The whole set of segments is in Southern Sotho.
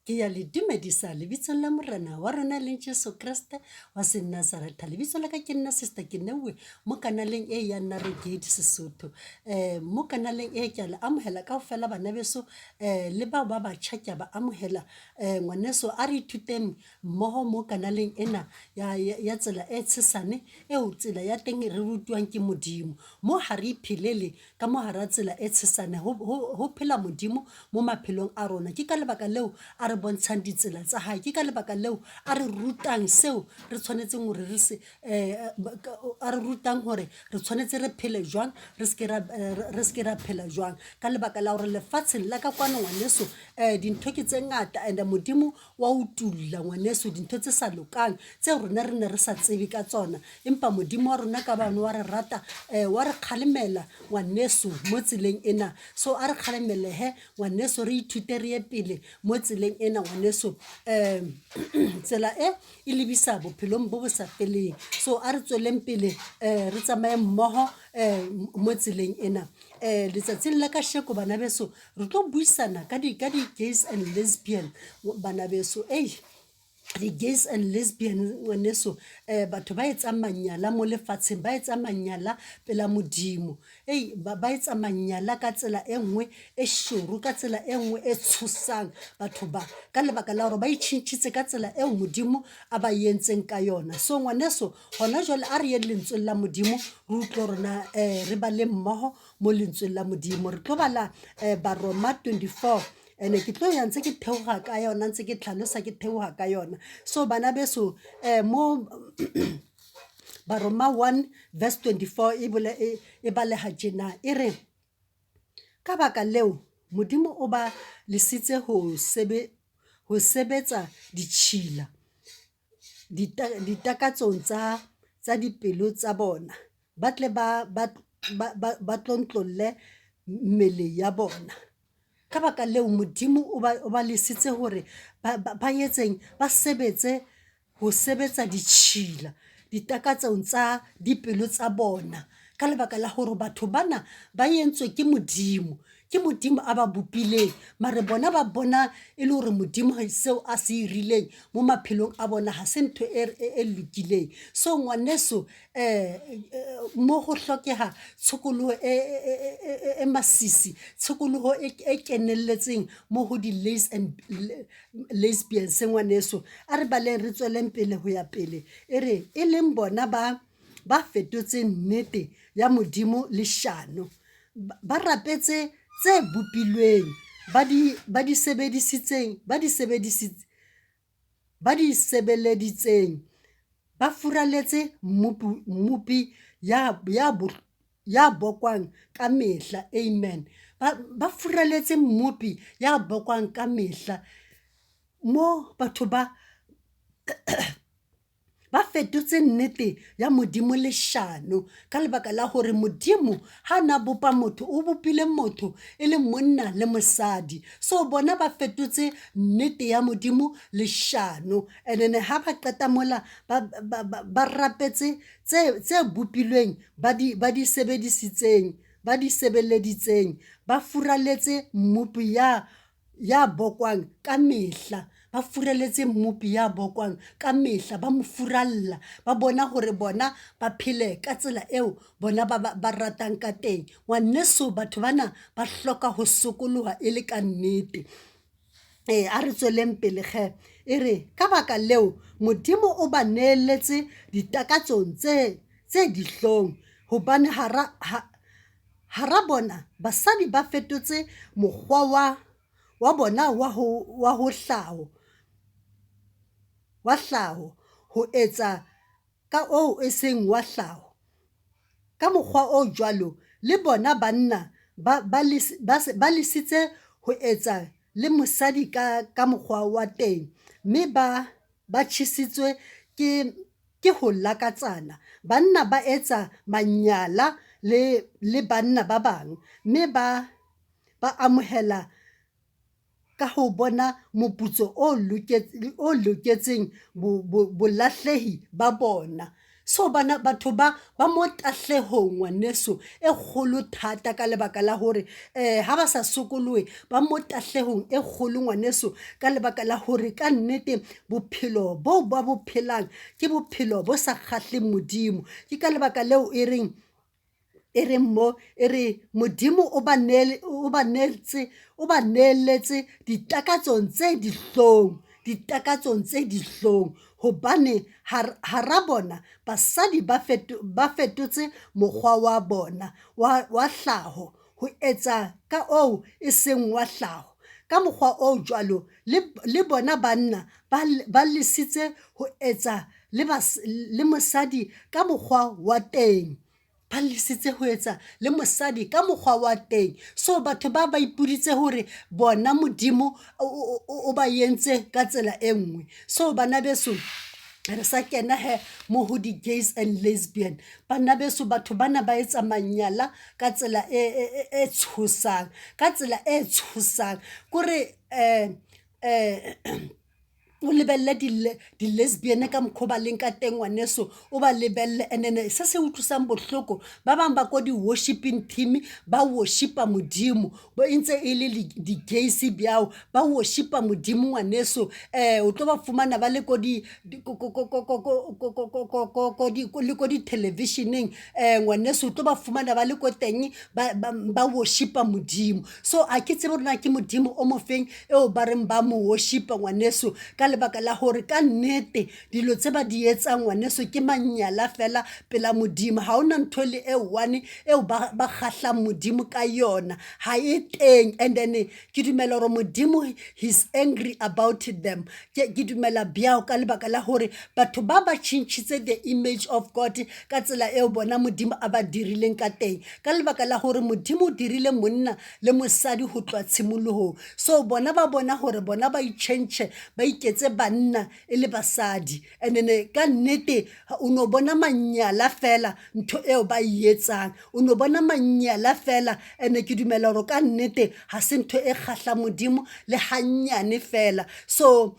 ke ya le dumedisa lebitsong la morena wa rona leng Jesu Kriste wa Nazareth. Lebitso la ka ke nna sister ke newe mo kanaleng e ya nna re gate Sesotho. Mo kanaleng e ke le amohela kaofela bana beso le ba ba tjhatja ba amohela ngwaneso a re ithuteng mmoho mo kanaleng ena ya tsela e tshesane e o tsela ya teng re rutwang ke modimo mo ha re philele ka mo hara tsela e tshesane ho phela modimo mo maphelong a rona. Ke ka lebaka leo a re bontshang ditsela tsa hae, ke ka lebaka leo a re rutang seo re tshwanetseng hore re se a re rutang hore re tshwanetse re phele jwang, re ske ra phela jwang ka lebaka la hore lefatsheng la ka kwano ngwaneso dintho ke tse ngata and modimo wa utulla ngwaneso dintho tse sa lokang tse rona re ne re sa tsebe ka tsona, empa modimo wa rona ka bana wa re rata wa re kgalemela ngwaneso mo tseleng ena. So a re kgalemele he ngwaneso re ithute re ye pele mo tseleng ena ngwaneso tsela e lebisa bophelong bo bo sa feleng. So a re tsweleng pele re tsamaye mmoho mo tseleng ena. Letsatsing la ka sheko bana beso re tlo buisana ka di gays and lesbian bana beso the gays and lesbian ngwaneso batho ba etsa manyala mo lefatsheng, ba etsa manyala pela modimo ba etsa manyala ka tsela e nngwe e shuru, ka tsela e nngwe e tshosang batho ba ka lebaka la hore ba itshintshitse ka tsela e modimo a ba yentseng ka yona. So ngwaneso hona jwale a re ye lentsweng la modimo re utlwe rona re ba le mmoho mo lentsweng la modimo. Re tlo bala Baroma 24 ene ke tlo ya ntse ke theoga ka yona, ntse ke tlhalosa ke theoga ka yona. So bana beso mo Baroma 1 verse 24 e baleha tjena e re ka baka leo modimo o ba lesitse ho sebetsa ditšhila ditakatsong tsa dipelo tsa bona, ba tle ba tlontlolle mmele ya bona. Ka baka leo modimo o ba lesitse hore ba etseng ba sebetse ho sebetsa ditšhila ditakatsong tsa dipelo tsa bona, ka lebaka la hore batho bana ba yentswe ke modimo a ba bopileng, mare bona ba bona e le hore modimo seo a se irileng mo maphelong a bona ha se ntho e lokileng. So ngwaneso mo go hlokeha tshokoloho e masisi, tshokoloho e kenelletseng mo ho di lesbians ngwaneso a re baleng re tsweleng pele ho ya pele e re e leng bona ba fetotseng nnete ya modimo leshano, ba rapetse tse bopilweng ba di sebeleditseng, ba furaletse mmupi ya bokwang ka mehla. Amen. Ba furaletse mmupi ya bokwang ka mehla mo batho ba fetotse nnete ya modimo leshano, ka lebaka la hore modimo ha na bopa motho o bopile motho e le monna le mosadi. So bona ba fetotse nnete ya modimo leshano, and then ha ba qeta mola ba rapetse tse bopilweng ba di sebeleditseng, ba furaletse mmupi ya bokwang ka mehla, ba furaletse mmupi ya bokwang ka mehla, ba mo furalla, ba bona hore bona ba phele ka tsela eo bona ba ratang ka teng. Ngwaneso batho bana ba hloka ho sokoloha e le ka nnete. A re tsweleng pele ge e re ka baka leo modimo o ba neeletse ditakatsong tse dihlong, hobane hara bona basadi ba fetotse mokgwa wa bona wa hlaho ho etsa ka o e seng wa hlaho. Ka mokgwa o jwalo le bona banna ba lesitse ho etsa le mosadi ka mokgwa wa teng, mme ba tjhisitswe ke ho lakatsana. Banna ba etsa manyala le banna ba bang, mme ba amohela ka ho bona moputso o loketseng bolahlehi ba bona. so bana batho ba mo tahlehong ngwaneso e kgolo thata ka lebaka la hore ha ba sa sokolohe ba mo tahlehong e kgolo ngwaneso ka lebaka la hore ka nnete bophelo bo ba bo phelang ke bophelo bo sa kgahleng Modimo. Ke ka lebaka leo e reng mo e re Modimo o ba neeletse ditakatsong tse dihlong hobane hara bona basadi ba fetotse mokgwa wa bona wa hlaho ho etsa ka o e seng wa hlaho. Ka mokgwa o jwalo le bona banna ba lesitse ho etsa le mosadi ka mokgwa wa teng, ba lesitse ho etsa le mosadi ka mokgwa wa teng. So batho ba ipuditse hore bona Modimo o ba yentse ka tsela e nngwe. So bana beso re sa kena he mo ho di-gays and lesbian, bana beso batho bana ba etsa manyala ka tsela e tshosang, ka tsela e tshosang kore o lebelle di-lesbian ka mokgwa ba leng ka teng ngwaneso, o ba lebelle. And then se se utlwisang bohloko, ba bang ba ko di-worshiping team ba worshipa Modimo bo ntse e le di-gays bjao ba worshipa Modimo ngwaneso. O tlo ba fumana ba le ko di-televisioneng ngwaneso, o tlo ba fumana ba le ko teng ba worshipa Modimo. So a ke tsebe rona ke Modimo o mofeng eo ba reng ba mo worshipa ngwaneso, ka lebaka la hore ka nnete dilo tse ba di etsang ngwaneso ke manyala fela pela Modimo. Ha ona ntho le e one eo ba kgahlang Modimo ka yona, ha e teng. And then ke dumela hore Modimo he's angry about them. Ke dumela bjao ka lebaka la hore batho ba tjhentjhitse the image of God ka tsela eo bona Modimo a ba dirileng ka teng, ka lebaka la hore Modimo o dirile monna le mosadi ho tloha tshimolohong. So bona ba bona hore bona ba itjhentjhe ba iketse banna e le basadi, and then ka nnete o no bona manyala fela ntho eo ba etsang, o no bona manyala fela. And ke dumela hore ka nnete ha se ntho e kgahla Modimo le hanyane fela. So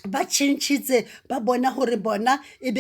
ba tjhentjhitse ba bona hore bona e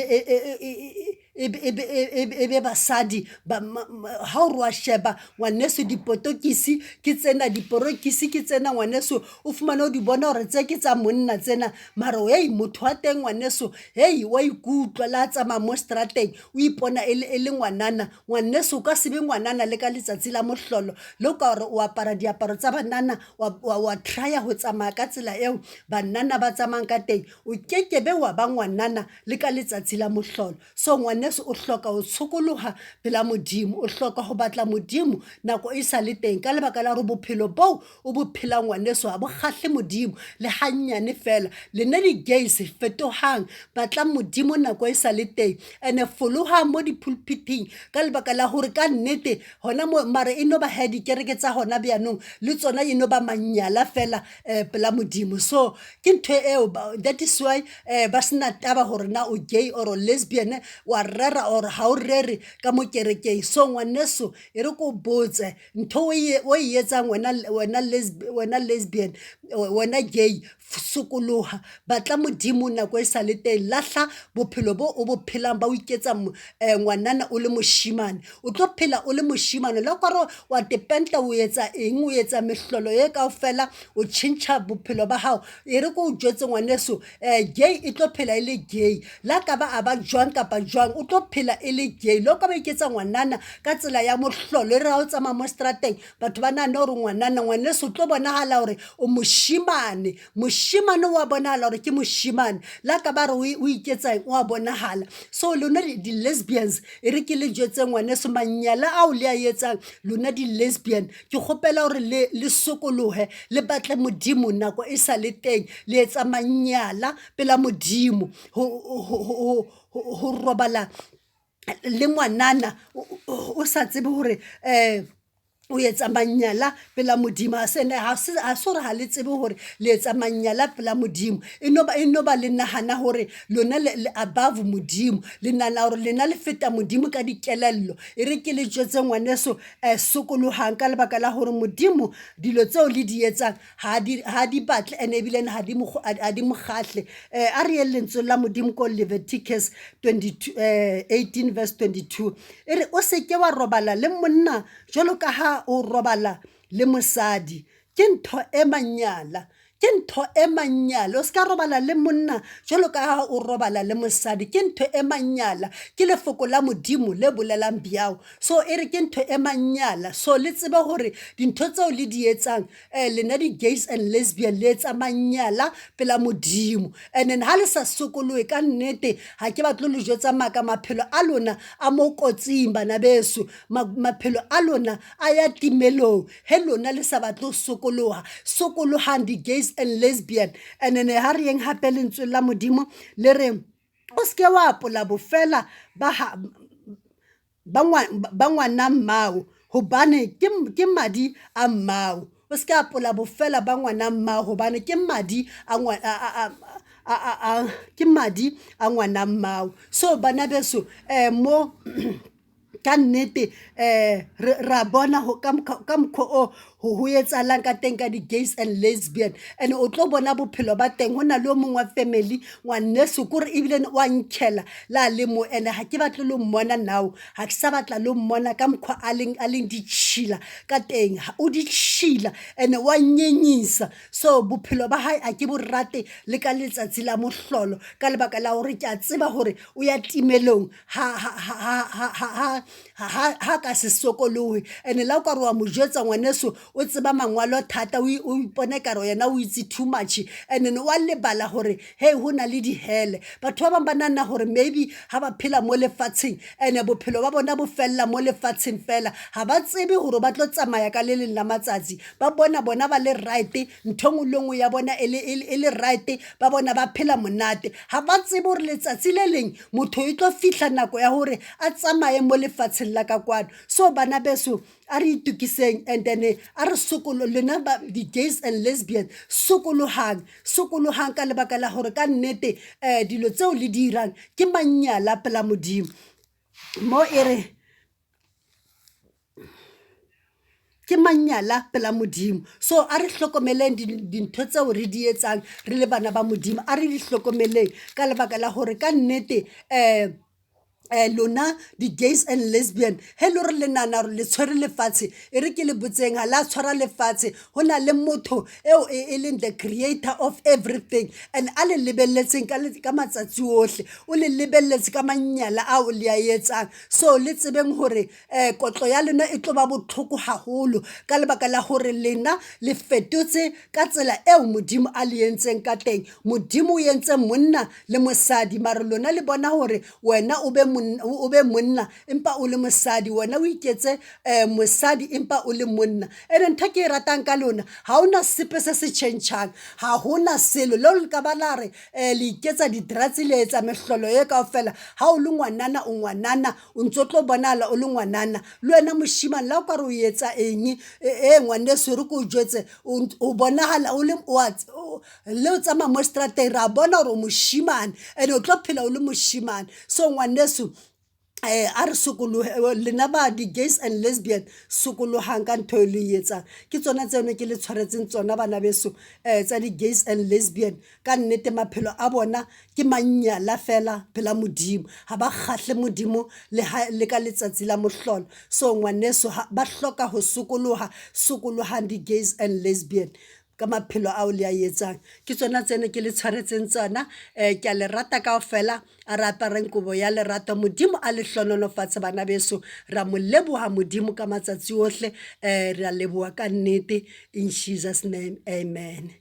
be basadi ha o re wa sheba ngwaneso dipotokisi ke tsena, diporokisi ke tsena ngwaneso, o fumane o di bona hore tse ke tsa monna tsena. Mara hei motho wa teng ngwaneso, hei wa ikutlwa la tsamaya mo strateng o ipona e le ngwanana. Ngwaneso o ka se be ngwanana le ka letsatsi la mohlolo, le ka hore o apara diaparo tsa banana wa trya ho tsamaya ka tsela eo banana ba tsamayang ka teng, o kekebe wa ba ngwanana le ka letsatsi la mohlolo. So ngwaneso o hloka ho tshokoloha pela Modimo, o hloka ho batla Modimo nako e sa le teng, ka lebaka la hore bophelo bo o bo phelang ngwaneso ha bo kgahle Modimo le hanyane fela. Le ne di-gays fetohang batla Modimo nako e sa le teng, and foloha mo di-pulpiting ka lebaka la hore ka nnete hona mare e no ba he dikereke tsa hona bjanong le tsona e no ba manyala fela pela Modimo. So ke ntho eo, that is why ba sena taba hore na o gay or lesbian wa rera or ha o rere ka mo kerekeng. So ngwaneso e re ko botse ntho o e etsang wena lesbian, wena gay, sokoloha batla Modimo nako e sa le teng, lahla bophelo bo o bo phelang ba o iketsa ngwanana o le moshimane. O tlo phela o le moshimane le kore wa dependa o etsa eng, o etsa mehlolo e kaofela, o tjhentjha bophelo ba hao. E re ko o jwetse ngwaneso gay e tlo phela e le gay, la ka ba a ba jwang kapa jwang o tlo phela e le gay. Lo ka ba iketsa ngwanana ka tsela ya mohlolo, e re ha o tsamaya mo strateng batho ba nahana hore ngwanana, ngwaneso o tlo bonahala hore o moshimane wa bonahala hore ke moshimane, la ka ba re o iketsa wa bonahala. So lona di-lesbians e re ke le jwetse ngwaneso manyala ao le a etsang lona di-lesbian, ke kgopela hore le sokolohe le batle Modimo nako e sa le teng, le etsa manyala pela Modimo ho robala le ngwanana o sa tsebe hore o etsa manyala pela modimo a se re ha le tsebe hore le etsa manyala pela modimo e no ba le nahana hore lona le above modimo le nana hore lena le feta modimo ka dikelello e re ke le tjetse ngwaneso sokolohang ka lebaka la hore modimo dilo tseo le di etsang ha di batle ene ebile ha di mokgahle a re lentswe la modimo ko Leviticus 18 verse 22 e re o se ke wa robala le monna jalo ka ha o robala le mosadi ke ntho e manyala o ska robala le monna jalo ka ha o robala le mosadi ke ntho e manyala ke lefoko la modimo le bolelang biao so e re ke ntho e manyala so le tsebe hore dintho tseo le di etsang lena di gays and lesbian le etsa manyala pela modimo and then ha le sa sokoloe ka nnete ha ke batlo le jwetsa maka maphelo a lona a mo kotsing bana beso maphelo a lona a ya timelong he lona le sa batlo sokolohang di gays and lesbian and then ha re yeng hape lentswe la modimo le re o ske wa apola bofela ba ngwana mmao hobane ke madi a mmao o ske apola bofela ba ngwana mmao hobane ke madi a ngwana mmao so bana beso mo ka nnete ra bona ka mkho ho etsalang ka teng ka di gays and lesbian and o tlo bona bophelo ba teng hona le mongwe family ngwaneso kore ebile wa nkela la le mo ene ha ke batle lo mmona now ha ke sa batla lo mmona ka mkho a leng di tshila ka teng o di tshila ene wa nyenyisa so bophelo ba hae a ke bo rate le ka letsatsi la mohlolo ka lebaka la hore ke a tseba hore o ya timelong ha ka se sokolohe ene la o ka re wa mo jwetsa ngwaneso o tseba mangwalo thata o ipone karo yena o itse too much ene wa lebala hore hey hona le di hele batho ba bang ba nana hore maybe ha ba phela mo lefatsheng ene bophelo ba bona bo fella mo lefatsheng fela ha ba tsebe hore ba tlo tsamaya ka le leng la matsatsi ba bona ba le right nthong lengwe ya bona e le right ba bona ba phela monate ha ba tsebe hore letsatsi le leng motho e tlo fihla nako ya hore a tsamaye mo lefatsheng la ka kwano so bana beso a re itukiseng and then a re sokolo lena ba di gays and lesbian sokolohang ka lebaka la hore ka nnete dilo tseo le dirang ke manyala pela modimo mo ere ke manyala pela modimo so a re hlokomeleng dintho tseo re di etsang re le bana ba modimo a re di hlokomeleng ka lebaka la hore ka nnete lona di gays and lesbian he lo re le nana re le tshwere lefatshe e re ke le botseng ha la tshwara lefatshe hona le motho eo e leng the creator of everything and a le lebelletseng ka matsatsi ohle o le lebelletse ka manyala a o le a etsang so le tsebeng hore kotlo ya lena e tlo ba botlhoko haholo ka lebaka la hore lena le fetotse ka tsela eo modimo a le entseng ka teng modimo o entse monna le mosadi mara lona le bona hore wena o be monna empa o le mosadi wena o iketse mosadi empa o le monna ene ntho ke ratang ka lona ha ona sepe se se tšhentšhang ha hona selo lo le ka bana re le iketsa di dratsi le etsa mehlolo ye kaofela ha o le ngwanana o ngwanana o ntso tlo bonala o le ngwanana le wena moshimane la o ka re o etsa eng ngwaneso re ko jwetse o bonahala o le le o tsama mo strateng ra bona gore o moshimane ene o tlo phela o le moshimane so ngwaneso a re sokolohe lena ba di gays and lesbian sokolohang ka ntho le etsa ke tsona tseno ke le tshwaretseng tsona bana beso tsa di gays and lesbian ka nnete maphelo a bona ke manyala fela pela modimo ha ba kgahle modimo le ka letsatsi la mohlolo so ngwaneso ba hloka ho sokolohang di gays and lesbian ka maphelo ao le a etsang ke tsona tsene ke le tshwaretseng tsona ke a le rata kaofela a re apareng kobo ya lerato modimo a le hlonolofatse bana beso ra mo leboha modimo ka matsatsi ohle re a leboha ka nnete in Jesus name amen.